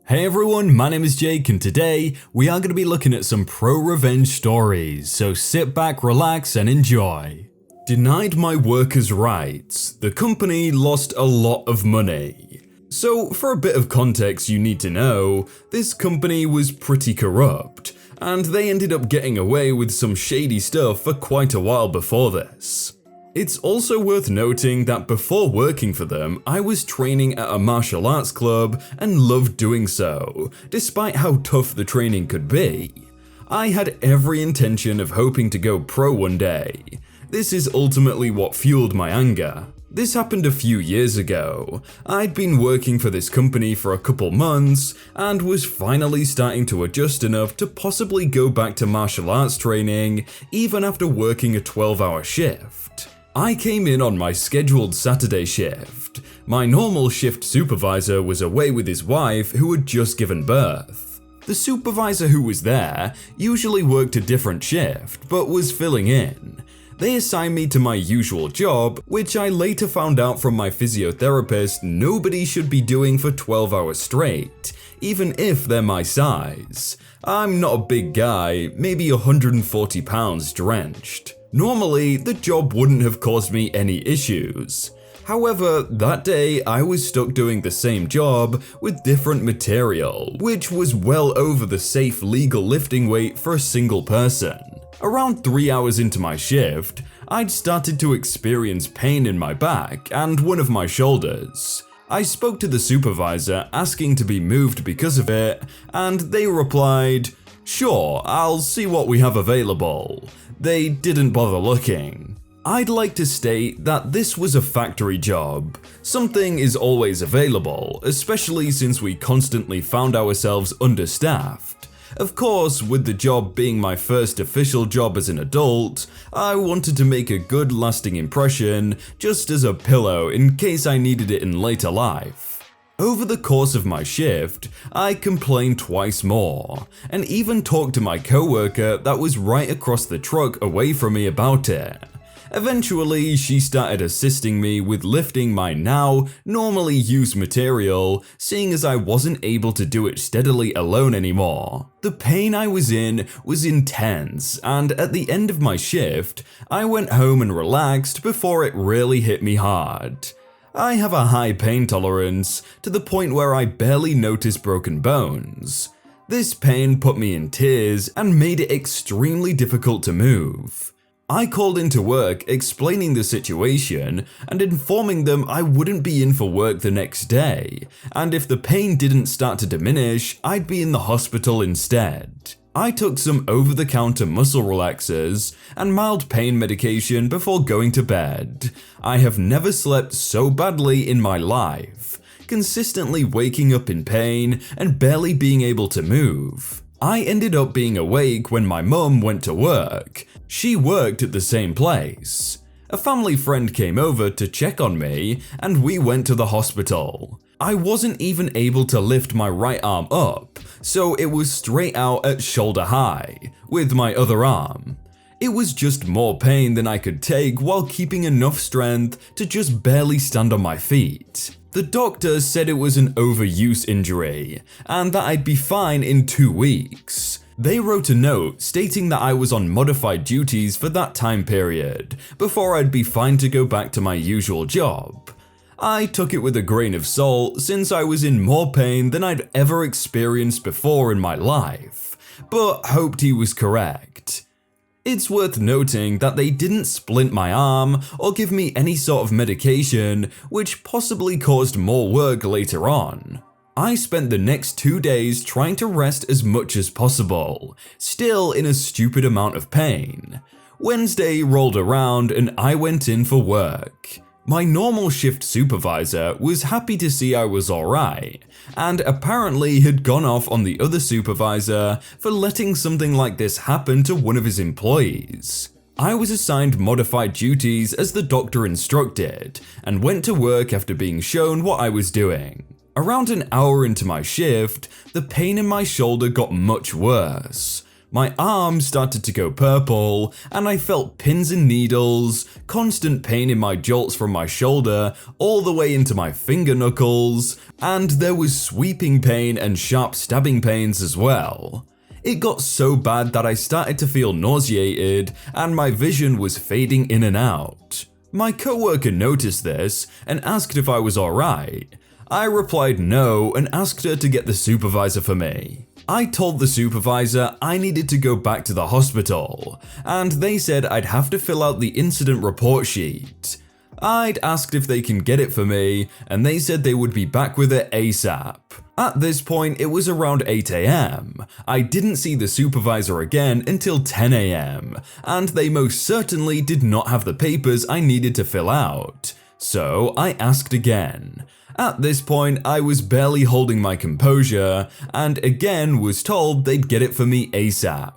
Hey everyone, my name is Jake and today we are going to be looking at some pro-revenge stories, so sit back, relax and enjoy. Denied my workers' rights, the company lost a lot of money. So for a bit of context you need to know, this company was pretty corrupt, and they ended up getting away with some shady stuff for quite a while before this. It's also worth noting that before working for them, I was training at a martial arts club and loved doing so, despite how tough the training could be. I had every intention of hoping to go pro one day. This is ultimately what fueled my anger. This happened a few years ago. I'd been working for this company for a couple months and was finally starting to adjust enough to possibly go back to martial arts training even after working a 12-hour shift. I came in on my scheduled Saturday shift. My normal shift supervisor was away with his wife who had just given birth. The supervisor who was there usually worked a different shift but was filling in. They assigned me to my usual job, which I later found out from my physiotherapist nobody should be doing for 12 hours straight, even if they're my size. I'm not a big guy, maybe 140 pounds drenched. Normally, the job wouldn't have caused me any issues. However, that day I was stuck doing the same job with different material, which was well over the safe legal lifting weight for a single person. Around 3 hours into my shift, I'd started to experience pain in my back and one of my shoulders. I spoke to the supervisor asking to be moved because of it, and they replied, "Sure, I'll see what we have available." They didn't bother looking. I'd like to state that this was a factory job. Something is always available, especially since we constantly found ourselves understaffed. Of course, with the job being my first official job as an adult, I wanted to make a good lasting impression just as a pillow in case I needed it in later life. Over the course of my shift, I complained twice more, and even talked to my coworker that was right across the truck away from me about it. Eventually, she started assisting me with lifting my now normally used material, seeing as I wasn't able to do it steadily alone anymore. The pain I was in was intense, and at the end of my shift, I went home and relaxed before it really hit me hard. I have a high pain tolerance, to the point where I barely notice broken bones. This pain put me in tears and made it extremely difficult to move. I called into work explaining the situation and informing them I wouldn't be in for work the next day, and if the pain didn't start to diminish, I'd be in the hospital instead. I took some over-the-counter muscle relaxers and mild pain medication before going to bed. I have never slept so badly in my life, consistently waking up in pain and barely being able to move. I ended up being awake when my mum went to work. She worked at the same place. A family friend came over to check on me and we went to the hospital. I wasn't even able to lift my right arm up, so it was straight out at shoulder high, with my other arm. It was just more pain than I could take while keeping enough strength to just barely stand on my feet. The doctor said it was an overuse injury, and that I'd be fine in 2 weeks. They wrote a note stating that I was on modified duties for that time period, before I'd be fine to go back to my usual job. I took it with a grain of salt since I was in more pain than I'd ever experienced before in my life, but hoped he was correct. It's worth noting that they didn't splint my arm or give me any sort of medication, which possibly caused more work later on. I spent the next 2 days trying to rest as much as possible, still in a stupid amount of pain. Wednesday rolled around and I went in for work. My normal shift supervisor was happy to see I was alright, and apparently had gone off on the other supervisor for letting something like this happen to one of his employees. I was assigned modified duties as the doctor instructed, and went to work after being shown what I was doing. Around an hour into my shift, the pain in my shoulder got much worse. My arm started to go purple, and I felt pins and needles, constant pain in my jolts from my shoulder all the way into my finger knuckles, and there was sweeping pain and sharp stabbing pains as well. It got so bad that I started to feel nauseated, and my vision was fading in and out. My coworker noticed this and asked if I was alright. I replied no and asked her to get the supervisor for me. I told the supervisor I needed to go back to the hospital, and they said I'd have to fill out the incident report sheet. I'd asked if they can get it for me, and they said they would be back with it ASAP. At this point, it was around 8 AM. I didn't see the supervisor again until 10 AM, and they most certainly did not have the papers I needed to fill out. So I asked again. At this point, I was barely holding my composure, and again was told they'd get it for me ASAP.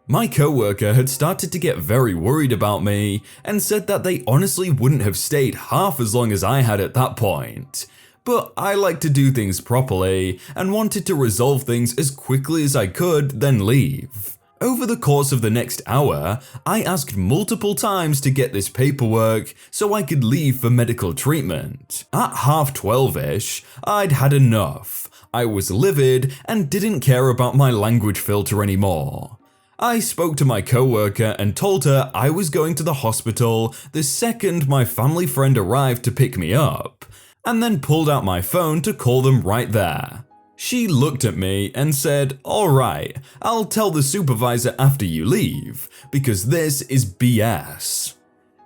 My coworker had started to get very worried about me and said that they honestly wouldn't have stayed half as long as I had at that point. But I like to do things properly and wanted to resolve things as quickly as I could, then leave. Over the course of the next hour, I asked multiple times to get this paperwork so I could leave for medical treatment. At 12:30-ish, I'd had enough. I was livid and didn't care about my language filter anymore. I spoke to my coworker and told her I was going to the hospital the second my family friend arrived to pick me up, and then pulled out my phone to call them right there. She looked at me and said, "Alright, I'll tell the supervisor after you leave, because this is BS."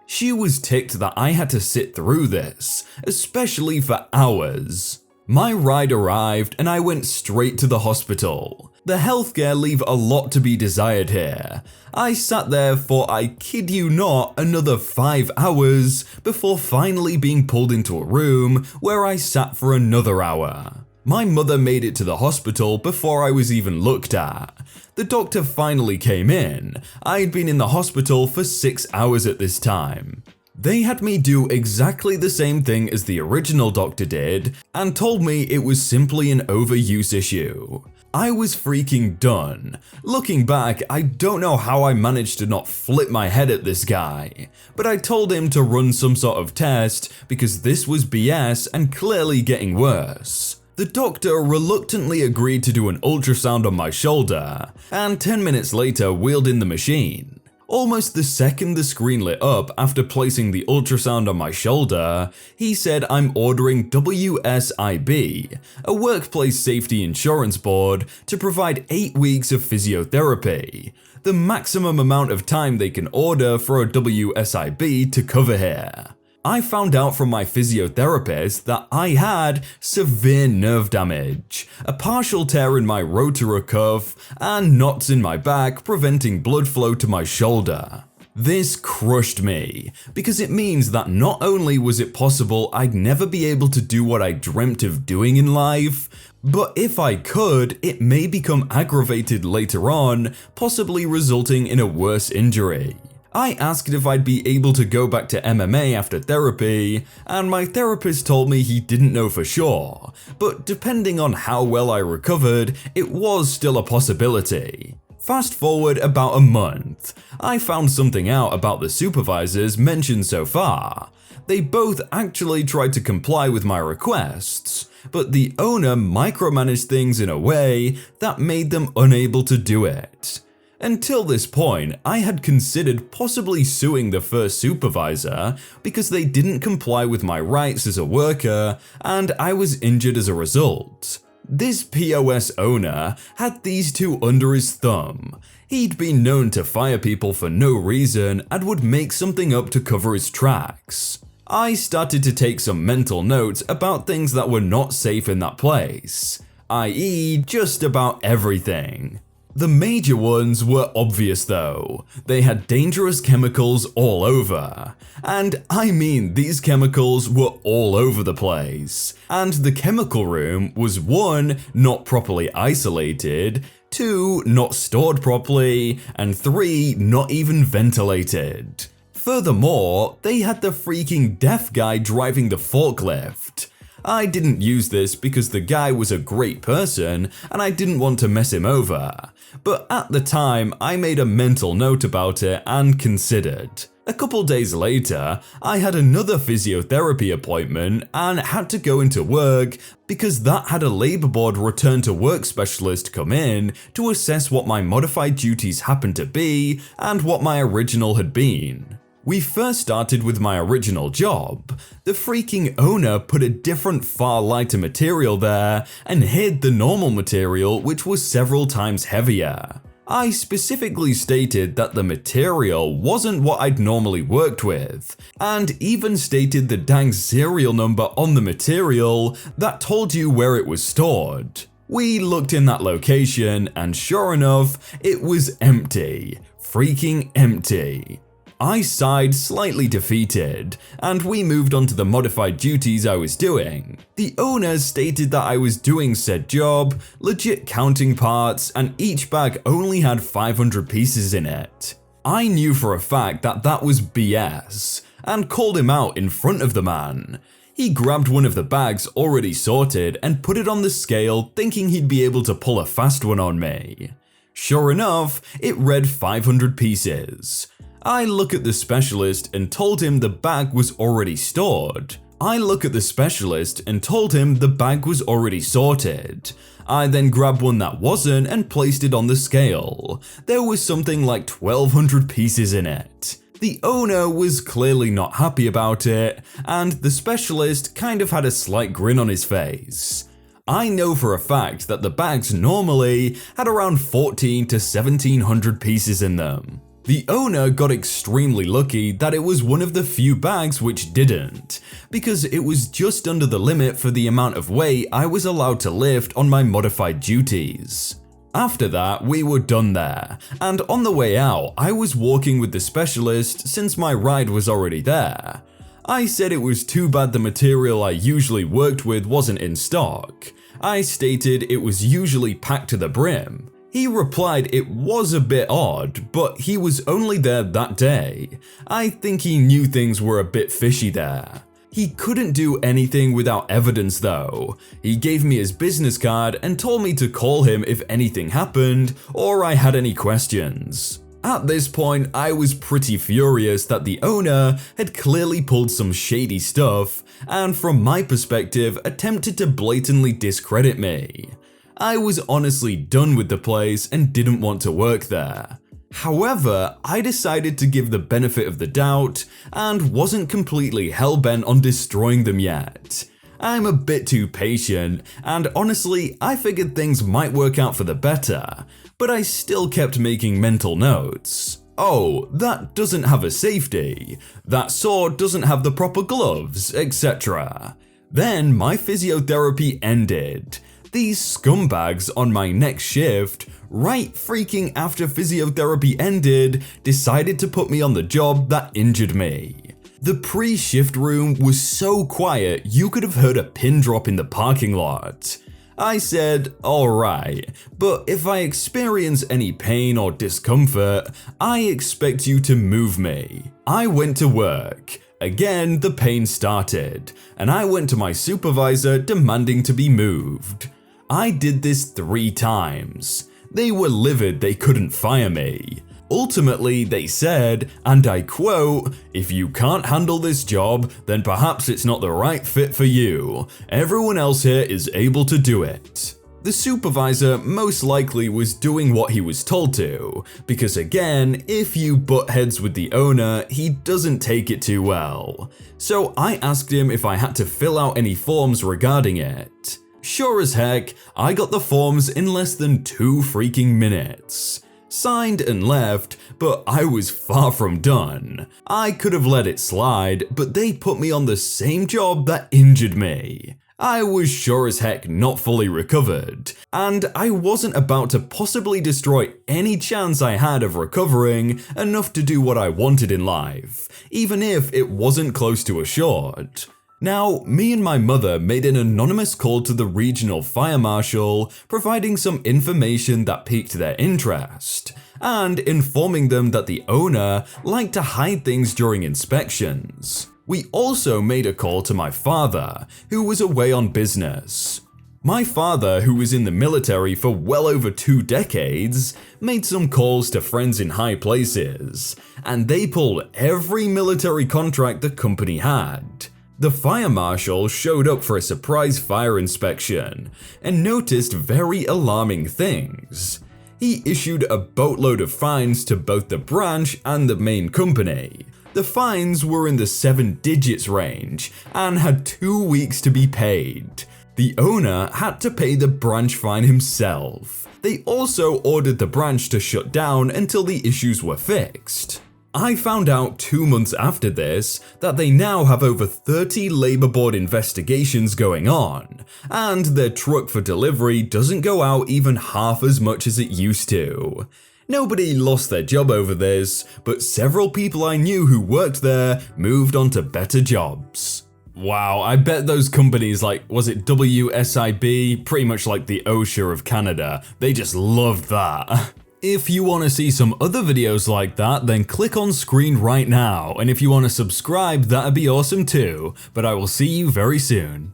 She was ticked that I had to sit through this, especially for hours. My ride arrived and I went straight to the hospital. The healthcare leave a lot to be desired here. I sat there for, I kid you not, another 5 hours before finally being pulled into a room where I sat for another hour. My mother made it to the hospital before I was even looked at. The doctor finally came in. I'd been in the hospital for 6 hours at this time. They had me do exactly the same thing as the original doctor did and told me it was simply an overuse issue. I was freaking done. Looking back, I don't know how I managed to not flip my head at this guy, but I told him to run some sort of test because this was BS and clearly getting worse. The doctor reluctantly agreed to do an ultrasound on my shoulder, and 10 minutes later wheeled in the machine. Almost the second the screen lit up after placing the ultrasound on my shoulder, he said I'm ordering WSIB, a workplace safety insurance board, to provide 8 weeks of physiotherapy, the maximum amount of time they can order for a WSIB to cover here. I found out from my physiotherapist that I had severe nerve damage, a partial tear in my rotator cuff, and knots in my back preventing blood flow to my shoulder. This crushed me, because it means that not only was it possible I'd never be able to do what I dreamt of doing in life, but if I could, it may become aggravated later on, possibly resulting in a worse injury. I asked if I'd be able to go back to MMA after therapy, and my therapist told me he didn't know for sure, but depending on how well I recovered, it was still a possibility. Fast forward about a month, I found something out about the supervisors mentioned so far. They both actually tried to comply with my requests, but the owner micromanaged things in a way that made them unable to do it. Until this point, I had considered possibly suing the first supervisor because they didn't comply with my rights as a worker and I was injured as a result. This POS owner had these two under his thumb. He'd been known to fire people for no reason and would make something up to cover his tracks. I started to take some mental notes about things that were not safe in that place, i.e. just about everything. The major ones were obvious though. They had dangerous chemicals all over. And I mean, these chemicals were all over the place. And the chemical room was 1, not properly isolated, 2, not stored properly, and 3, not even ventilated. Furthermore, they had the freaking deaf guy driving the forklift. I didn't use this because the guy was a great person and I didn't want to mess him over, but at the time I made a mental note about it and considered. A couple days later, I had another physiotherapy appointment and had to go into work because that had a labour board return to work specialist come in to assess what my modified duties happened to be and what my original had been. We first started with my original job. The freaking owner put a different far lighter material there and hid the normal material, which was several times heavier. I specifically stated that the material wasn't what I'd normally worked with, and even stated the dang serial number on the material that told you where it was stored. We looked in that location and sure enough, it was empty. Freaking empty. I sighed, slightly defeated, and we moved on to the modified duties I was doing. The owner stated that I was doing said job, legit counting parts, and each bag only had 500 pieces in it. I knew for a fact that that was BS, and called him out in front of the man. He grabbed one of the bags already sorted and put it on the scale, thinking he'd be able to pull a fast one on me. Sure enough, it read 500 pieces. I look at the specialist and told him the bag was already stored. I look at the specialist and told him the bag was already sorted. I then grabbed one that wasn't and placed it on the scale. There was something like 1,200 pieces in it. The owner was clearly not happy about it, and the specialist kind of had a slight grin on his face. I know for a fact that the bags normally had around 1,400 to 1,700 pieces in them. The owner got extremely lucky that it was one of the few bags which didn't, because it was just under the limit for the amount of weight I was allowed to lift on my modified duties. After that, we were done there, and on the way out, I was walking with the specialist since my ride was already there. I said it was too bad the material I usually worked with wasn't in stock. I stated it was usually packed to the brim. He replied it was a bit odd, but he was only there that day. I think he knew things were a bit fishy there. He couldn't do anything without evidence though. He gave me his business card and told me to call him if anything happened or I had any questions. At this point, I was pretty furious that the owner had clearly pulled some shady stuff and from my perspective attempted to blatantly discredit me. I was honestly done with the place and didn't want to work there. However, I decided to give the benefit of the doubt and wasn't completely hell-bent on destroying them yet. I'm a bit too patient, and honestly, I figured things might work out for the better, but I still kept making mental notes. Oh, that doesn't have a safety, that sword doesn't have the proper gloves, etc. Then my physiotherapy ended. These scumbags on my next shift, right freaking after physiotherapy ended, decided to put me on the job that injured me. The pre-shift room was so quiet you could have heard a pin drop in the parking lot. I said, alright, but if I experience any pain or discomfort, I expect you to move me. I went to work. Again, the pain started, and I went to my supervisor demanding to be moved. I did this 3 times. They were livid they couldn't fire me. Ultimately, they said, and I quote, "If you can't handle this job, then perhaps it's not the right fit for you. Everyone else here is able to do it." The supervisor most likely was doing what he was told to, because again, if you butt heads with the owner, he doesn't take it too well. So I asked him if I had to fill out any forms regarding it. Sure as heck, I got the forms in less than 2 freaking minutes. Signed and left, but I was far from done. I could have let it slide, but they put me on the same job that injured me. I was sure as heck not fully recovered, and I wasn't about to possibly destroy any chance I had of recovering enough to do what I wanted in life, even if it wasn't close to assured. Now, me and my mother made an anonymous call to the regional fire marshal, providing some information that piqued their interest, and informing them that the owner liked to hide things during inspections. We also made a call to my father, who was away on business. My father, who was in the military for well over 2 decades, made some calls to friends in high places, and they pulled every military contract the company had. The fire marshal showed up for a surprise fire inspection and noticed very alarming things. He issued a boatload of fines to both the branch and the main company. The fines were in the 7 digits range and had 2 weeks to be paid. The owner had to pay the branch fine himself. They also ordered the branch to shut down until the issues were fixed. I found out 2 months after this that they now have over 30 labor board investigations going on, and their truck for delivery doesn't go out even half as much as it used to. Nobody lost their job over this, but several people I knew who worked there moved on to better jobs. Wow, I bet those companies like, was it WSIB? Pretty much like the OSHA of Canada. They just loved that. If you want to see some other videos like that, then click on screen right now. And if you want to subscribe, that'd be awesome too. But I will see you very soon.